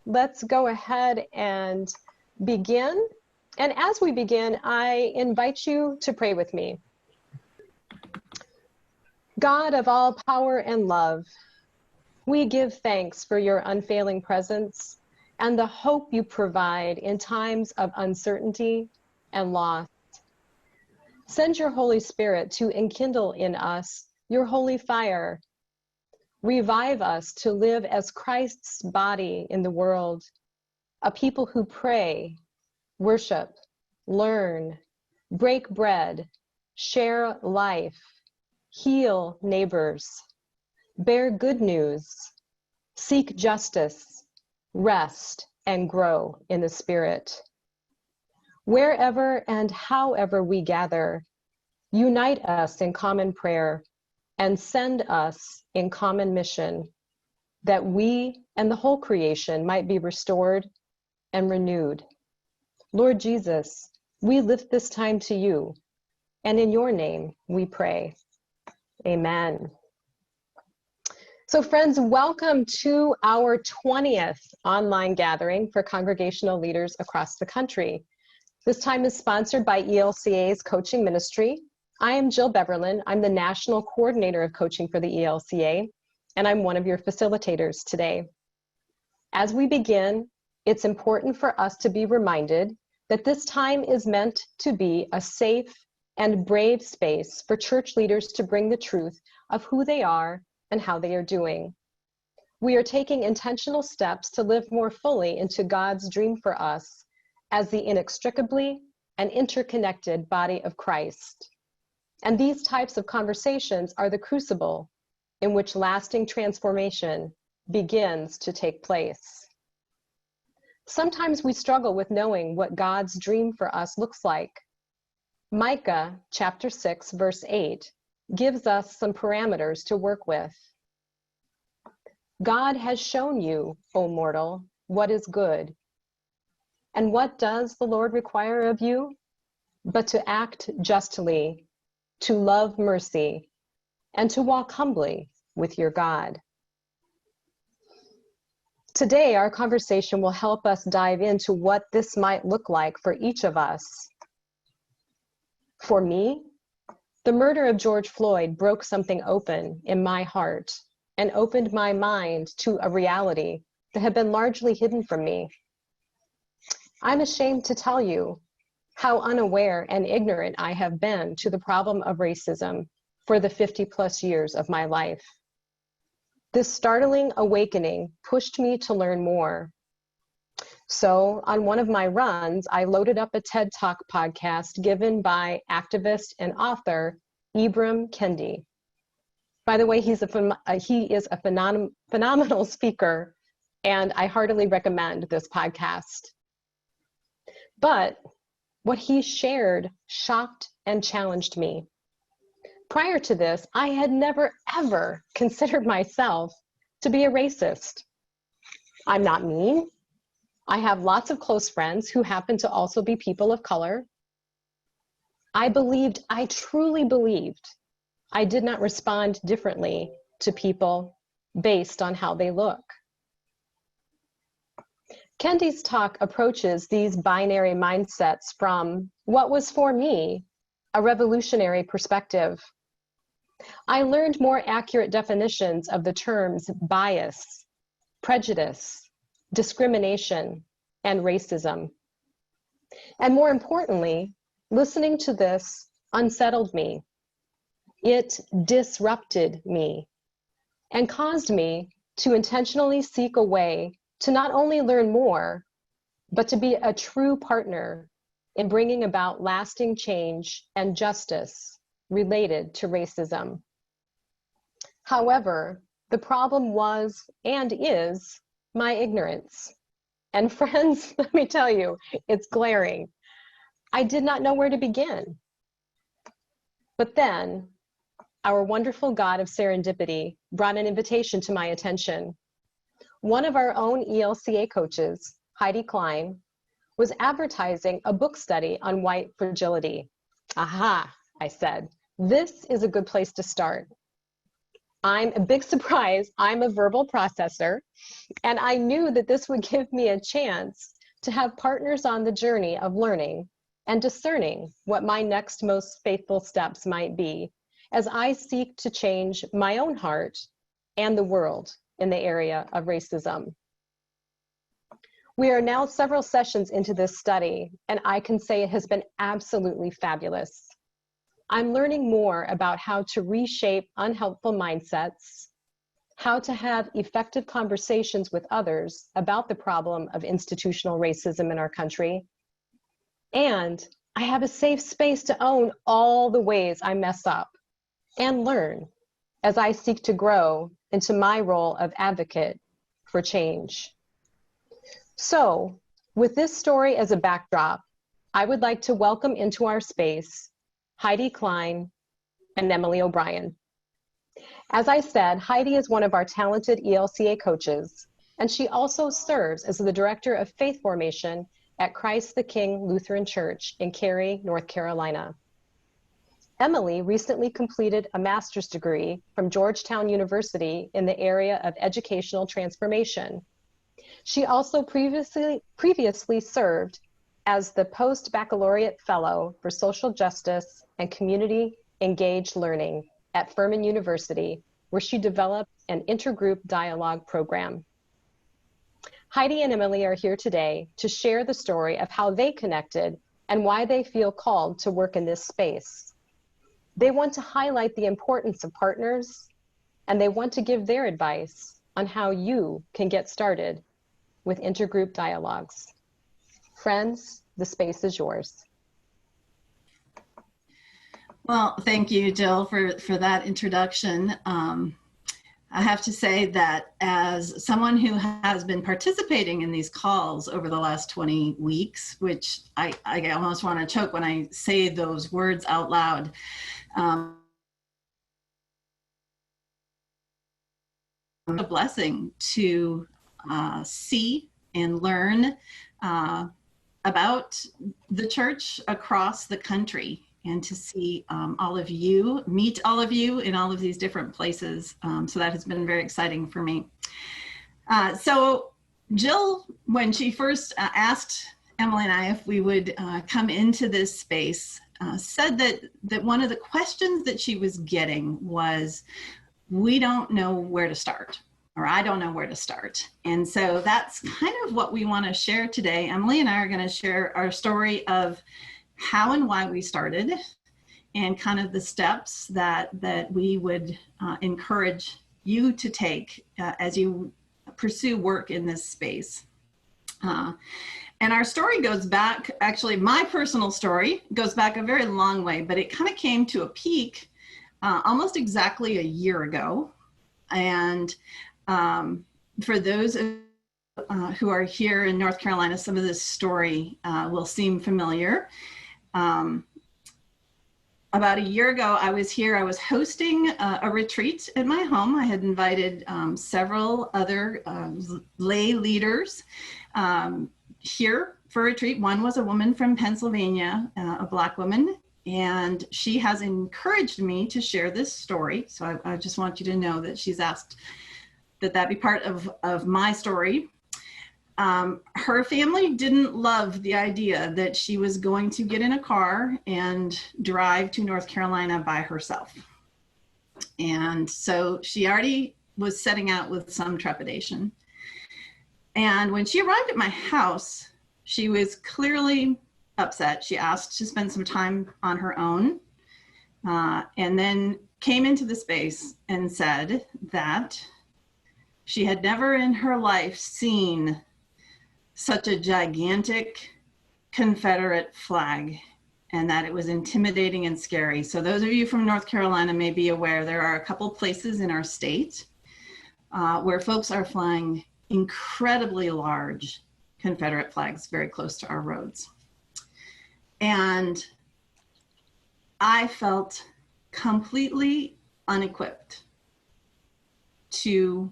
let's go ahead and begin. And as we begin, I invite you to pray with me. God of all power and love, we give thanks for your unfailing presence and the hope you provide in times of uncertainty and loss. Send your Holy Spirit to enkindle in us your holy fire. Revive us to live as Christ's body in the world, a people who pray, worship, learn, break bread, share life, heal neighbors, bear good news, seek justice, rest, and grow in the Spirit. Wherever and however we gather, unite us in common prayer and send us in common mission, that we and the whole creation might be restored and renewed. Lord Jesus, we lift this time to you, and in your name we pray. Amen. So friends, welcome to our 20th online gathering for congregational leaders across the country. This time is sponsored by ELCA's coaching ministry. I am Jill Beverlin. I'm the National Coordinator of Coaching for the ELCA, and I'm one of your facilitators today. As we begin, it's important for us to be reminded that this time is meant to be a safe and brave space for church leaders to bring the truth of who they are and how they are doing. We are taking intentional steps to live more fully into God's dream for us as the inextricably and interconnected body of Christ. And these types of conversations are the crucible in which lasting transformation begins to take place. Sometimes we struggle with knowing what God's dream for us looks like. Micah chapter 6, verse 8 gives us some parameters to work with. God has shown you, O mortal, what is good. And what does the Lord require of you? But to act justly, to love mercy, and to walk humbly with your God. Today, our conversation will help us dive into what this might look like for each of us. For me, the murder of George Floyd broke something open in my heart and opened my mind to a reality that had been largely hidden from me. I'm ashamed to tell you how unaware and ignorant I have been to the problem of racism for the 50+ years of my life. This startling awakening pushed me to learn more. So on one of my runs, I loaded up a TED Talk podcast given by activist and author Ibram Kendi. By the way, he is a phenomenal speaker, and I heartily recommend this podcast. But what he shared shocked and challenged me. Prior to this, I had never, ever considered myself to be a racist. I'm not mean. I have lots of close friends who happen to also be people of color. I truly believed, I did not respond differently to people based on how they look. Kendi's talk approaches these binary mindsets from what was for me a revolutionary perspective. I learned more accurate definitions of the terms bias, prejudice, discrimination, and racism. And more importantly, listening to this unsettled me. It disrupted me and caused me to intentionally seek a way to not only learn more, but to be a true partner in bringing about lasting change and justice related to racism. However, the problem was and is my ignorance. And friends, let me tell you, it's glaring. I did not know where to begin. But then, our wonderful God of serendipity brought an invitation to my attention. One of our own ELCA coaches, Heidi Kleine, was advertising a book study on white fragility. Aha, I said, this is a good place to start. I'm a big surprise. I'm a verbal processor, and I knew that this would give me a chance to have partners on the journey of learning and discerning what my next most faithful steps might be as I seek to change my own heart and the world in the area of racism. We are now several sessions into this study, and I can say it has been absolutely fabulous. I'm learning more about how to reshape unhelpful mindsets, how to have effective conversations with others about the problem of institutional racism in our country, and I have a safe space to own all the ways I mess up and learn as I seek to grow into my role of advocate for change. So, with this story as a backdrop, I would like to welcome into our space Heidi Kleine and Emilee O'Brien. As I said, Heidi is one of our talented ELCA coaches, and she also serves as the Director of Faith Formation at Christ the King Lutheran Church in Cary, North Carolina. Emilee recently completed a master's degree from Georgetown University in the area of educational transformation. She also previously served as the Post Baccalaureate Fellow for Social Justice and Community Engaged Learning at Furman University, where she developed an intergroup dialogue program. Heidi and Emilee are here today to share the story of how they connected and why they feel called to work in this space. They want to highlight the importance of partners, and they want to give their advice on how you can get started with intergroup dialogues. Friends, the space is yours. Well, thank you, Jill, for that introduction. I have to say that as someone who has been participating in these calls over the last 20 weeks, which I almost want to choke when I say those words out loud, a blessing to see and learn about the church across the country, and to see all of you, meet all of you in all of these different places. So that has been very exciting for me. So Jill, when she first asked Emilee and I if we would come into this space, said that one of the questions that she was getting was, we don't know where to start, or I don't know where to start. And so that's kind of what we want to share today. Emilee and I are going to share our story of how and why we started, and kind of the steps that we would encourage you to take as you pursue work in this space. And our story goes back, actually my personal story goes back a very long way, but it kind of came to a peak almost exactly a year ago. And for those who are here in North Carolina, some of this story will seem familiar. About a year ago, I was here. I was hosting a retreat at my home. I had invited several other lay leaders here for a retreat. One was a woman from Pennsylvania, a Black woman, and she has encouraged me to share this story. So I just want you to know that she's asked that be part of my story. Her family didn't love the idea that she was going to get in a car and drive to North Carolina by herself. And so she already was setting out with some trepidation. And when she arrived at my house, she was clearly upset. She asked to spend some time on her own, and then came into the space and said that she had never in her life seen such a gigantic Confederate flag, and that it was intimidating and scary. So those of you from North Carolina may be aware there are a couple places in our state where folks are flying incredibly large Confederate flags very close to our roads. And I felt completely unequipped to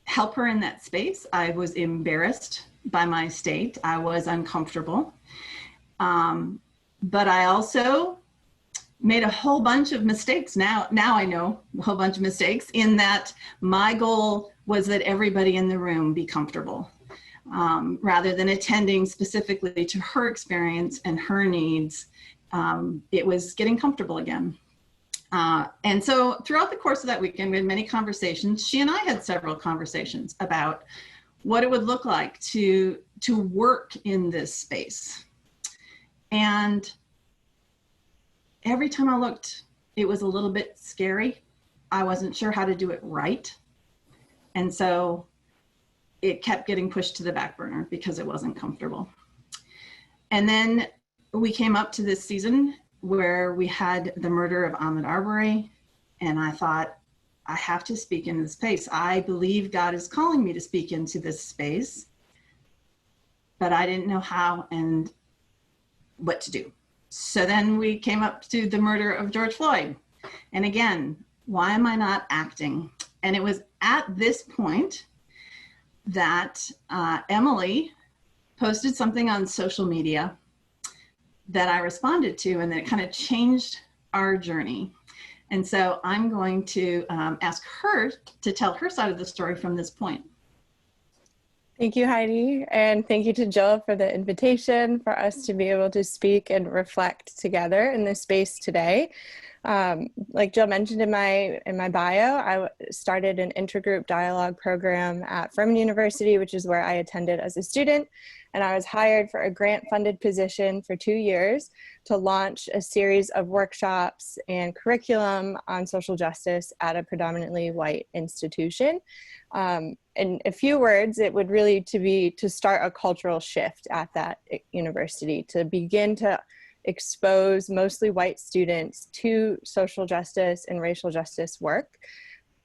help her in that space. I was embarrassed by my state. I was uncomfortable. But I also made a whole bunch of mistakes. Now I know a whole bunch of mistakes, in that my goal was that everybody in the room be comfortable, rather than attending specifically to her experience and her needs. It was getting comfortable again. And so throughout the course of that weekend, we had many conversations. She and I had several conversations about what it would look like to work in this space. And every time I looked, it was a little bit scary. I wasn't sure how to do it right. And so it kept getting pushed to the back burner because it wasn't comfortable. And then we came up to this season where we had the murder of Ahmaud Arbery, and I thought, I have to speak in this space. I believe God is calling me to speak into this space, but I didn't know how and what to do. So then we came up to the murder of George Floyd. And again, why am I not acting? And it was at this point that Emilee posted something on social media that I responded to, and that it kind of changed our journey. And so I'm going to ask her to tell her side of the story from this point. Thank you, Heidi, and thank you to Jill for the invitation for us to be able to speak and reflect together in this space today. Like Jill mentioned in my bio, I started an intergroup dialogue program at Furman University, which is where I attended as a student, and I was hired for a grant-funded position for 2 years to launch a series of workshops and curriculum on social justice at a predominantly white institution. In a few words, it would really to start a cultural shift at that university, to begin to expose mostly white students to social justice and racial justice work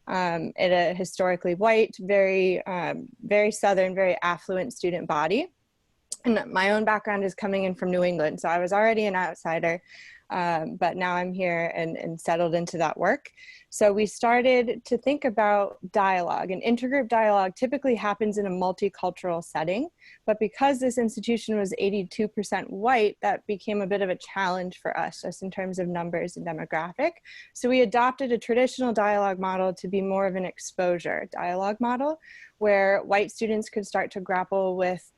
at a historically white, very Southern, very affluent student body. And my own background is coming in from New England, so I was already an outsider, but now I'm here and settled into that work. So we started to think about dialogue, and intergroup dialogue typically happens in a multicultural setting, but because this institution was 82% white, that became a bit of a challenge for us, just in terms of numbers and demographic. So we adopted a traditional dialogue model to be more of an exposure dialogue model, where white students could start to grapple with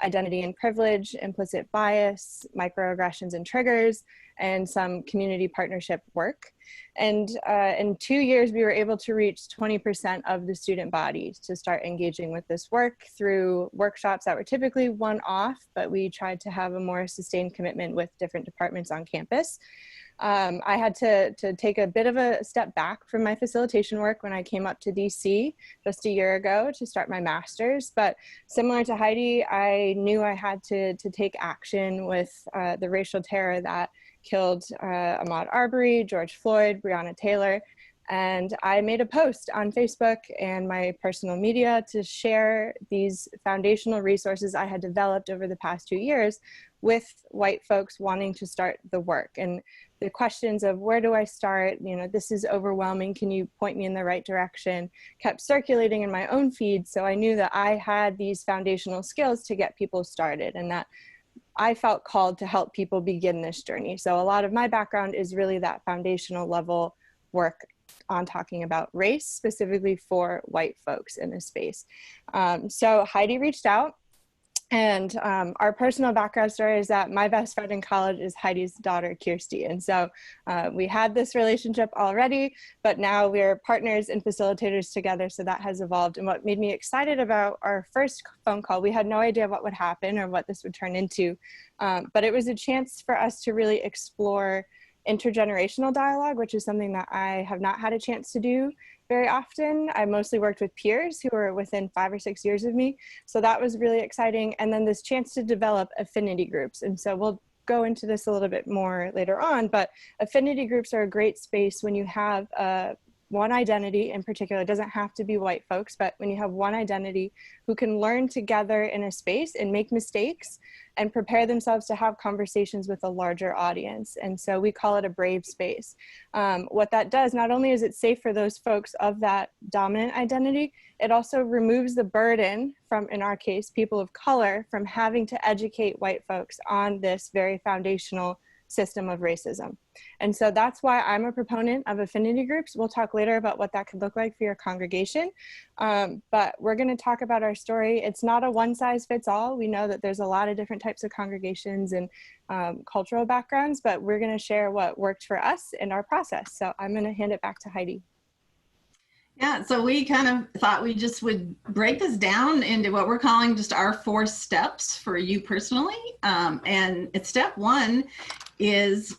identity and privilege, implicit bias, microaggressions and triggers, and some community partnership work. And in 2 years, we were able to reach 20% of the student body to start engaging with this work through workshops that were typically one-off, but we tried to have a more sustained commitment with different departments on campus. I had to take a bit of a step back from my facilitation work when I came up to DC just a year ago to start my master's, but similar to Heidi, I knew I had to take action with the racial terror that killed Ahmaud Arbery, George Floyd, Breonna Taylor, and I made a post on Facebook and my personal media to share these foundational resources I had developed over the past 2 years with white folks wanting to start the work. And the questions of where do I start, this is overwhelming, can you point me in the right direction, kept circulating in my own feed. So I knew that I had these foundational skills to get people started, and that I felt called to help people begin this journey. So a lot of my background is really that foundational level work on talking about race, specifically for white folks in this space. So Heidi reached out, and our personal background story is that my best friend in college is Heidi's daughter, Kirsty. And so we had this relationship already, but now we're partners and facilitators together. So that has evolved. And what made me excited about our first phone call, we had no idea what would happen or what this would turn into, but it was a chance for us to really explore intergenerational dialogue, which is something that I have not had a chance to do very often. I mostly worked with peers who were within 5 or 6 years of me. So that was really exciting. And then this chance to develop affinity groups. And so we'll go into this a little bit more later on, but affinity groups are a great space when you have one identity in particular. It doesn't have to be white folks, but when you have one identity who can learn together in a space and make mistakes and prepare themselves to have conversations with a larger audience. And so we call it a brave space. What that does, not only is it safe for those folks of that dominant identity, it also removes the burden from, in our case, people of color, from having to educate white folks on this very foundational system of racism. And so that's why I'm a proponent of affinity groups. We'll talk later about what that could look like for your congregation. But we're going to talk about our story. It's not a one size fits all. We know that there's a lot of different types of congregations and cultural backgrounds, but we're going to share what worked for us in our process. So I'm going to hand it back to Heidi. Yeah, so we kind of thought we just would break this down into what we're calling just our 4 steps for you personally. And step 1 is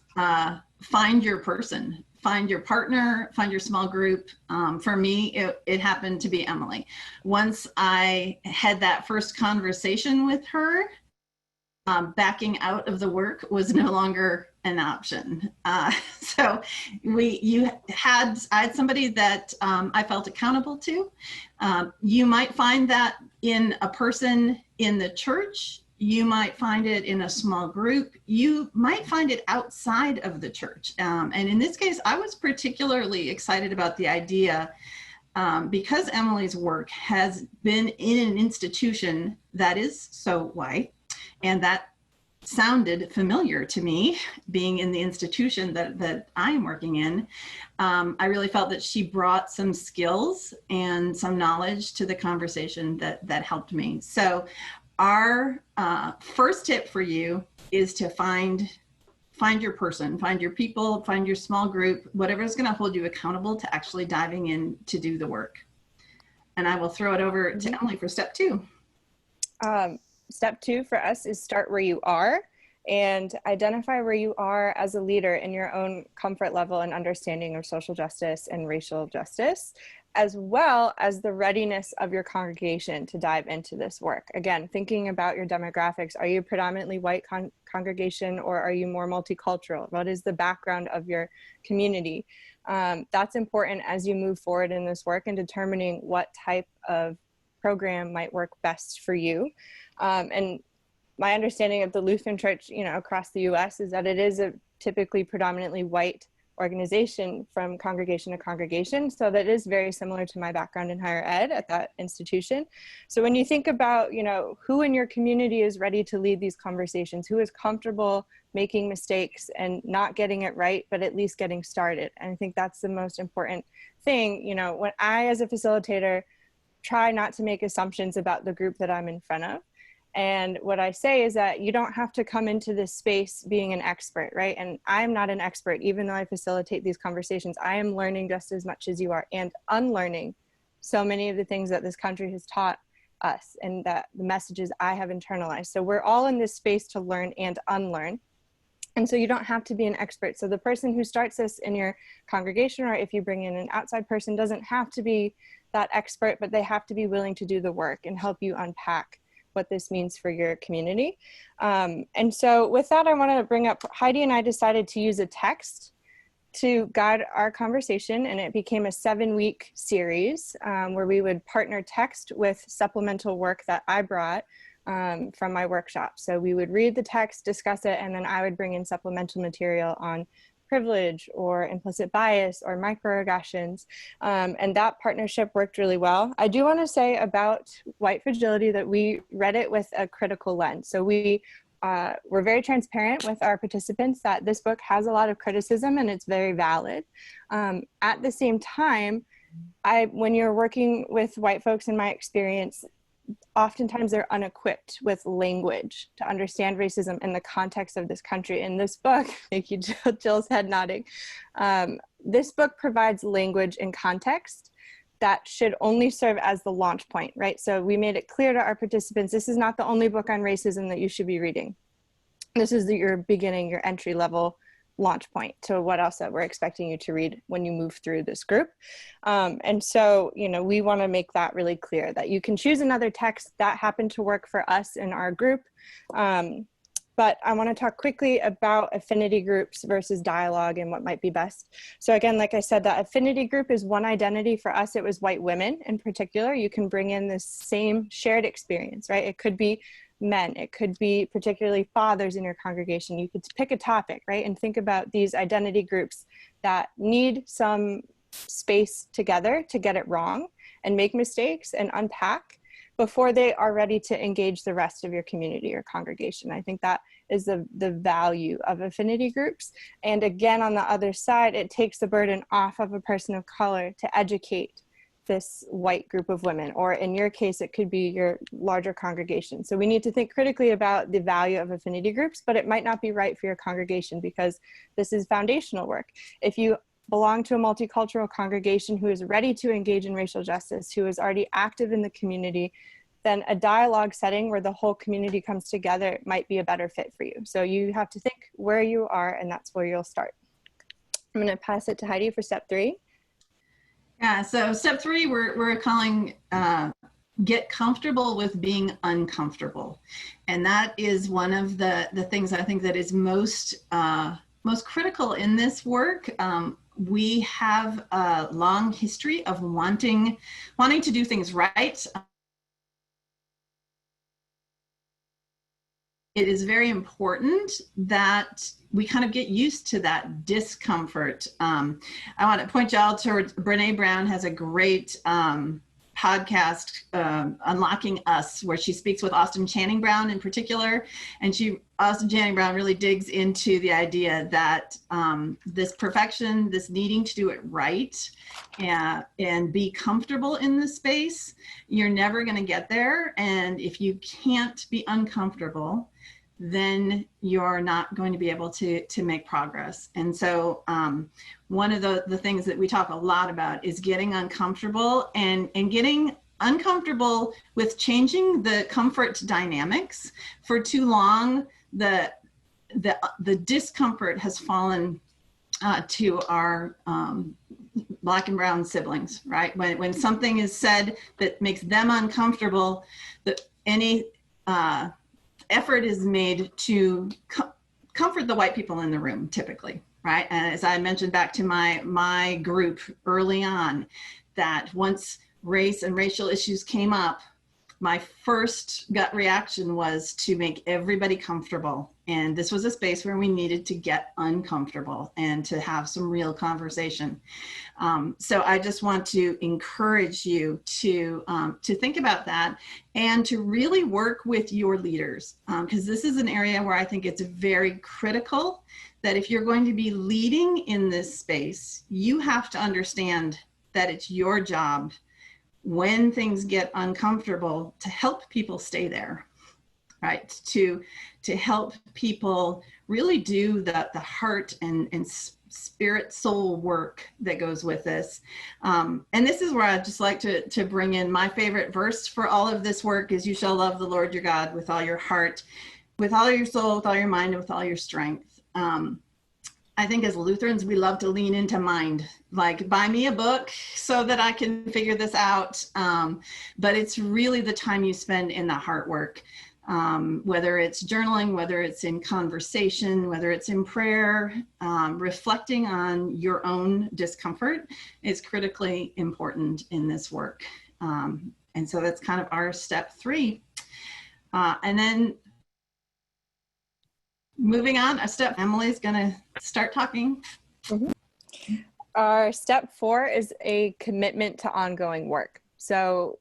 find your person, find your partner, find your small group. For me, it happened to be Emilee. Once I had that first conversation with her, backing out of the work was no longer an option. So I had somebody that I felt accountable to. You might find that in a person in the church. You might find it in a small group. You might find it outside of the church. And in this case, I was particularly excited about the idea because Emilee's work has been in an institution that is so white, and that sounded familiar to me, being in the institution that I'm working in. I really felt that she brought some skills and some knowledge to the conversation that helped me. So our first tip for you is to find your person, find your people, find your small group, whatever is going to hold you accountable to actually diving in to do the work. And I will throw it over to Emilee for step 2. Step 2 for us is start where you are and identify where you are as a leader in your own comfort level and understanding of social justice and racial justice, as well as the readiness of your congregation to dive into this work. Again, thinking about your demographics. Are you a predominantly white congregation, or are you more multicultural? What is the background of your community? That's important as you move forward in this work and determining what type of program might work best for you. And my understanding of the Lutheran Church, across the U.S. is that it is a typically predominantly white organization from congregation to congregation. So that is very similar to my background in higher ed at that institution. So when you think about, who in your community is ready to lead these conversations, who is comfortable making mistakes and not getting it right, but at least getting started. And I think that's the most important thing. When I, as a facilitator, try not to make assumptions about the group that I'm in front of. And what I say is that you don't have to come into this space being an expert, right? And I'm not an expert, even though I facilitate these conversations. I am learning just as much as you are and unlearning so many of the things that this country has taught us and that the messages I have internalized. So we're all in this space to learn and unlearn. And so you don't have to be an expert. So the person who starts this in your congregation, or if you bring in an outside person, doesn't have to be that expert, but they have to be willing to do the work and help you unpack what this means for your community. And so with that, I want to bring up, Heidi and I decided to use a text to guide our conversation, and it became a 7-week series where we would partner text with supplemental work that I brought from my workshop. So we would read the text, discuss it, and then I would bring in supplemental material on privilege or implicit bias or microaggressions. And that partnership worked really well. I do want to say about white fragility that we read it with a critical lens. So we were very transparent with our participants that this book has a lot of criticism and it's very valid. At the same time, when you're working with white folks, in my experience, oftentimes they're unequipped with language to understand racism in the context of this country. In this book, thank you, Jill, Jill's head nodding. This book provides language and context that should only serve as the launch point, right? So we made it clear to our participants, this is not the only book on racism that you should be reading. This is your beginning, your entry level launch point to what else that we're expecting you to read when you move through this group. And so, we want to make that really clear that you can choose another text that happened to work for us in our group. But I want to talk quickly about affinity groups versus dialogue and what might be best. So again, like I said, that affinity group is one identity. For us, it was white women in particular. You can bring in this same shared experience, right? It could be men, it could be particularly fathers in your congregation. You could pick a topic, right? And think about these identity groups that need some space together to get it wrong and make mistakes and unpack. before they are ready to engage the rest of your community or congregation. I think that is the value of affinity groups. And again, on the other side, it takes the burden off of a person of color to educate this white group of women, or in your case, it could be your larger congregation. So we need to think critically about the value of affinity groups, but it might not be right for your congregation because this is foundational work. If you belong to a multicultural congregation who is ready to engage in racial justice, who is already active in the community, then a dialogue setting where the whole community comes together might be a better fit for you. So you have to think where you are, and that's where you'll start. I'm going to pass it to Heidi for step 3. Yeah, so step 3, we're calling get comfortable with being uncomfortable. And that is one of the things I think that is most critical in this work. We have a long history of wanting to do things right. It is very important that we kind of get used to that discomfort. I want to point y'all towards Brene Brown has a great podcast, Unlocking Us, where she speaks with Austin Channing Brown in particular. And Austin Channing Brown really digs into the idea that this perfection, this needing to do it right and be comfortable in the space, you're never going to get there. And if you can't be uncomfortable, then you're not going to be able to make progress. And so one of the things that we talk a lot about is getting uncomfortable and getting uncomfortable with changing the comfort dynamics. For too long, the discomfort has fallen to our Black and brown siblings, right? When something is said that makes them uncomfortable, that any effort is made to comfort the white people in the room, typically, right? And as I mentioned back to my group early on, that once race and racial issues came up, my first gut reaction was to make everybody comfortable. And this was a space where we needed to get uncomfortable and to have some real conversation. So I just want to encourage you to think about that and to really work with your leaders, because this is an area where I think it's very critical that if you're going to be leading in this space, you have to understand that it's your job when things get uncomfortable to help people stay there, right? To help people really do the heart and spirit soul work that goes with this. And this is where I'd just like to bring in my favorite verse for all of this work is, you shall love the Lord your God with all your heart, with all your soul, with all your mind, and with all your strength. I think as Lutherans, we love to lean into mind, like buy me a book so that I can figure this out. But it's really the time you spend in the heart work, whether it's journaling, whether it's in conversation, whether it's in prayer, reflecting on your own discomfort is critically important in this work. And so that's kind of our step 3. And then moving on, Emilee's going to start talking. Mm-hmm. Our step 4 is a commitment to ongoing work. So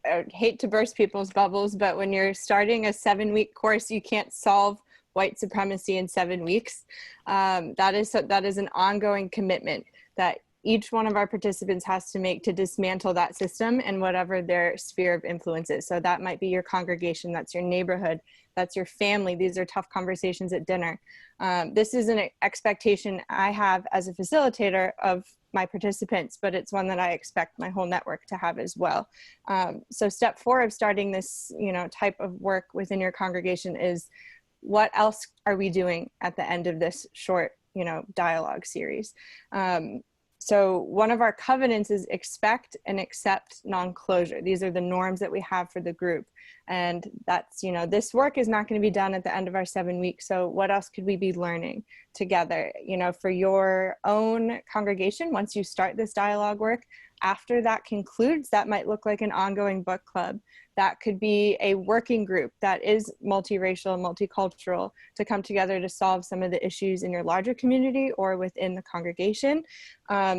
I hate to burst people's bubbles, but when you're starting a 7-week course, you can't solve white supremacy in 7 weeks. That is an ongoing commitment that each one of our participants has to make to dismantle that system and whatever their sphere of influence is. So that might be your congregation, that's your neighborhood, that's your family. These are tough conversations at dinner. This is an expectation I have as a facilitator of my participants, but it's one that I expect my whole network to have as well. So step 4 of starting this, type of work within your congregation is, what else are we doing at the end of this short, dialogue series? So one of our covenants is expect and accept non-closure. These are the norms that we have for the group. And that's, this work is not going to be done at the end of our 7 weeks. So what else could we be learning together, for your own congregation? Once you start this dialogue work, after that concludes, that might look like an ongoing book club. That could be a working group that is multiracial and multicultural to come together to solve some of the issues in your larger community or within the congregation.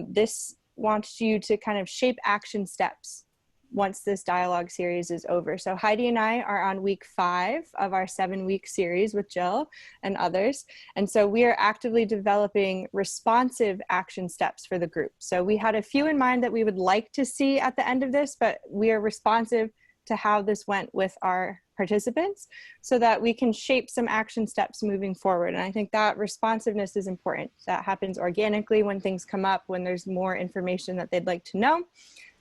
This wants you to kind of shape action steps once this dialogue series is over. So Heidi and I are on week 5 of our 7-week series with Jill and others. And so we are actively developing responsive action steps for the group. So we had a few in mind that we would like to see at the end of this, but we are responsive to how this went with our participants so that we can shape some action steps moving forward. And I think that responsiveness is important. That happens organically when things come up, when there's more information that they'd like to know.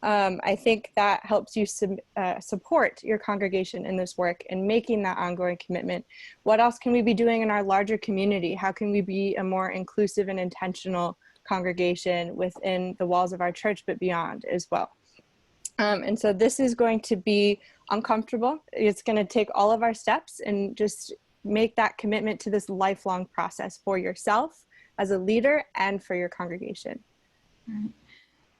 I think that helps you support your congregation in this work and making that ongoing commitment. What else can we be doing in our larger community? How can we be a more inclusive and intentional congregation within the walls of our church, but beyond as well? And so this is going to be uncomfortable. It's going to take all of our steps and just make that commitment to this lifelong process for yourself as a leader and for your congregation. Right.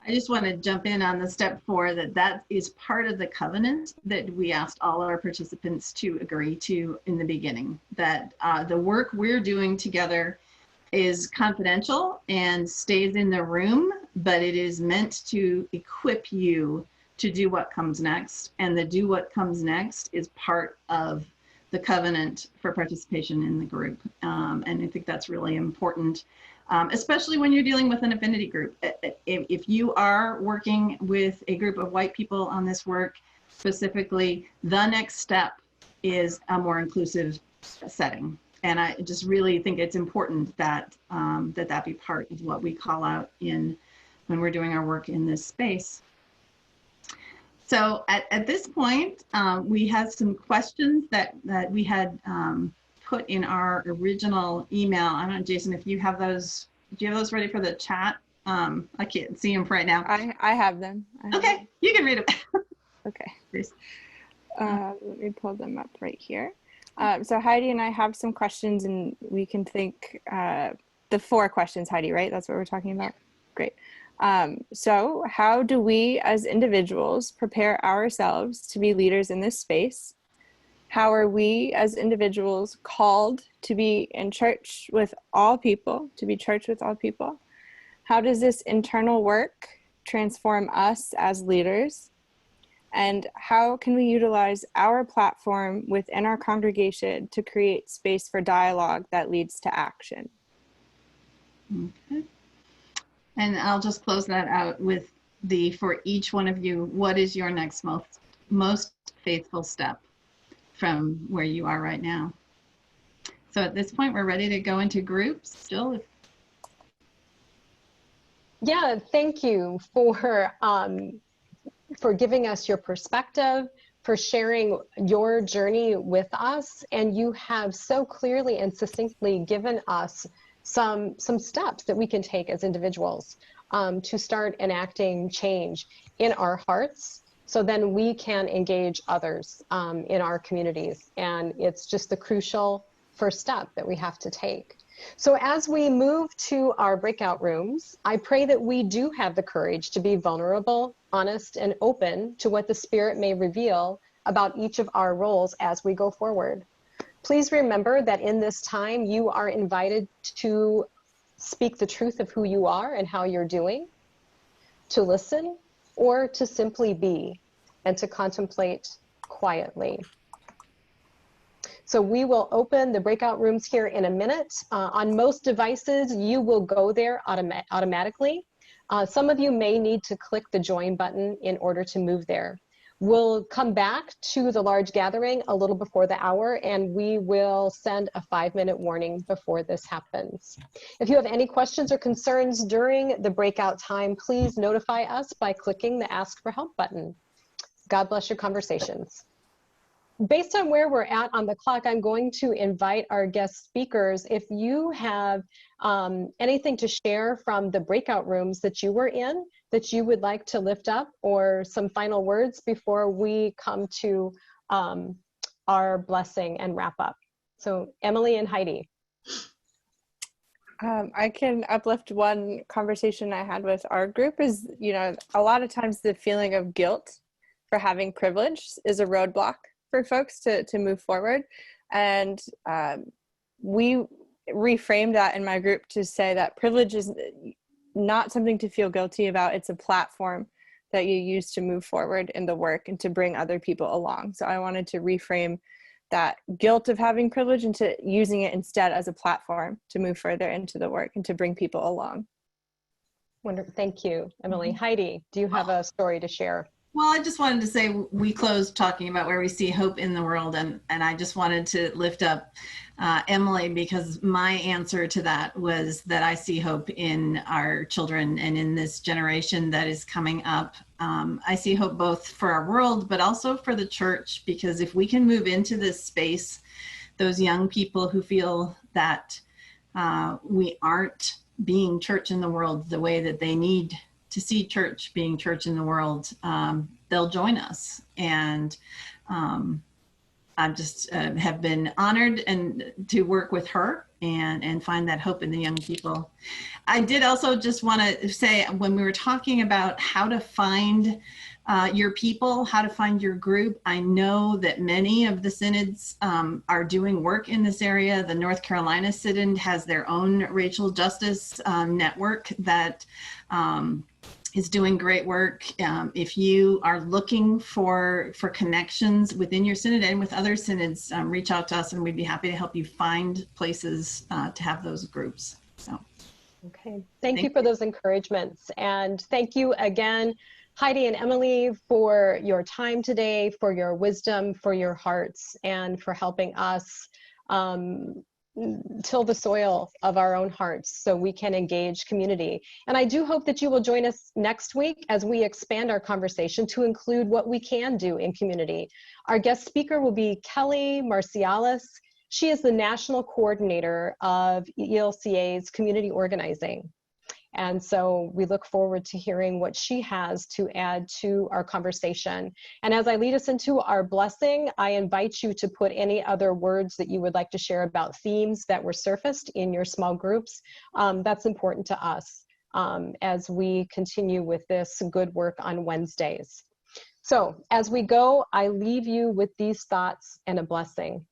I just want to jump in on the step 4, that is part of the covenant that we asked all our participants to agree to in the beginning, that the work we're doing together is confidential and stays in the room, but it is meant to equip you to do what comes next. And the do what comes next is part of the covenant for participation in the group. And I think that's really important, especially when you're dealing with an affinity group. If you are working with a group of white people on this work, specifically, the next step is a more inclusive setting. And I just really think it's important that that be part of what we call out when we're doing our work in this space. So at this point, we had some questions that we had put in our original email. I don't know, Jason, if you have those, do you have those ready for the chat? I can't see them right now. I have them. Okay, you can read them. Okay. Let me pull them up right here. So Heidi and I have some questions, and we can think the 4 questions, Heidi, right? That's what we're talking about? Great. So how do we as individuals prepare ourselves to be leaders in this space? How are we as individuals called to be in church with all people, to be church with all people? How does this internal work transform us as leaders? And how can we utilize our platform within our congregation to create space for dialogue that leads to action? Okay. And I'll just close that out with for each one of you, what is your next most faithful step from where you are right now? So at this point, we're ready to go into groups. Jill? Yeah, thank you for giving us your perspective, for sharing your journey with us. And you have so clearly and succinctly given us some steps that we can take as individuals to start enacting change in our hearts, so then we can engage others in our communities. And it's just the crucial first step that we have to take. So as we move to our breakout rooms, I pray that we do have the courage to be vulnerable, honest, and open to what the Spirit may reveal about each of our roles as we go forward. Please remember that in this time, you are invited to speak the truth of who you are and how you're doing, to listen, or to simply be, and to contemplate quietly. So we will open the breakout rooms here in a minute. On most devices, you will go there automatically. Some of you may need to click the join button in order to move there. We'll come back to the large gathering a little before the hour, and we will send a 5-minute warning before this happens. If you have any questions or concerns during the breakout time, please notify us by clicking the Ask for Help button. God bless your conversations. Based on where we're at on the clock, I'm going to invite our guest speakers. If you have anything to share from the breakout rooms that you were in, that you would like to lift up, or some final words before we come to our blessing and wrap up. So Emilee and Heidi. I can uplift one conversation I had with our group is, a lot of times the feeling of guilt for having privilege is a roadblock for folks to move forward. And we reframed that in my group to say that privilege is not something to feel guilty about. It's a platform that you use to move forward in the work and to bring other people along. So I wanted to reframe that guilt of having privilege into using it instead as a platform to move further into the work and to bring people along. Wonderful. Thank you, Emilee. Heidi, do you have a story to share? Well, I just wanted to say we closed talking about where we see hope in the world, and I just wanted to lift up Emilee, because my answer to that was that I see hope in our children and in this generation that is coming up. I see hope both for our world, but also for the church, because if we can move into this space, those young people who feel that we aren't being church in the world the way that they need to see church being church in the world, they'll join us. And I just have been honored and to work with her and find that hope in the young people. I did also just want to say, when we were talking about how to find your people, how to find your group, I know that many of the synods are doing work in this area. The North Carolina Synod has their own racial justice network that is doing great work. If you are looking for connections within your synod and with other synods, reach out to us and we'd be happy to help you find places to have those groups. So, okay, thank you for those encouragements, and thank you again, Heidi and Emilee, for your time today, for your wisdom, for your hearts, and for helping us till the soil of our own hearts so we can engage community. And I do hope that you will join us next week as we expand our conversation to include what we can do in community. Our guest speaker will be Kelly Marcialis. She is the National Coordinator of ELCA's Community Organizing. And so we look forward to hearing what she has to add to our conversation. And as I lead us into our blessing, I invite you to put any other words that you would like to share about themes that were surfaced in your small groups. That's important to us as we continue with this good work on Wednesdays. So as we go, I leave you with these thoughts and a blessing.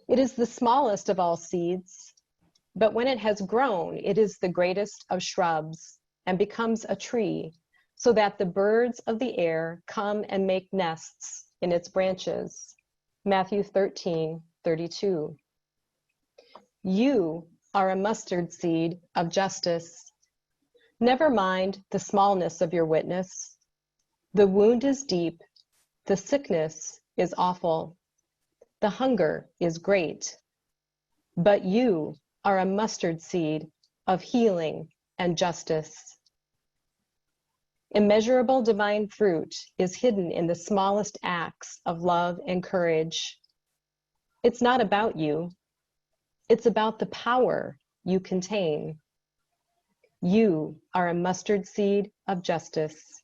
It is the smallest of all seeds, but when it has grown, it is the greatest of shrubs and becomes a tree, so that the birds of the air come and make nests in its branches. Matthew 13:32. You are a mustard seed of justice. Never mind the smallness of your witness. The wound is deep, the sickness is awful, the hunger is great, but you are a mustard seed of healing and justice. Immeasurable divine fruit is hidden in the smallest acts of love and courage. It's not about you. It's about the power you contain. You are a mustard seed of justice,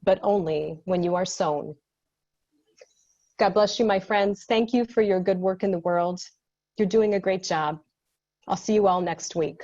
but only when you are sown. God bless you, my friends. Thank you for your good work in the world. You're doing a great job. I'll see you all next week.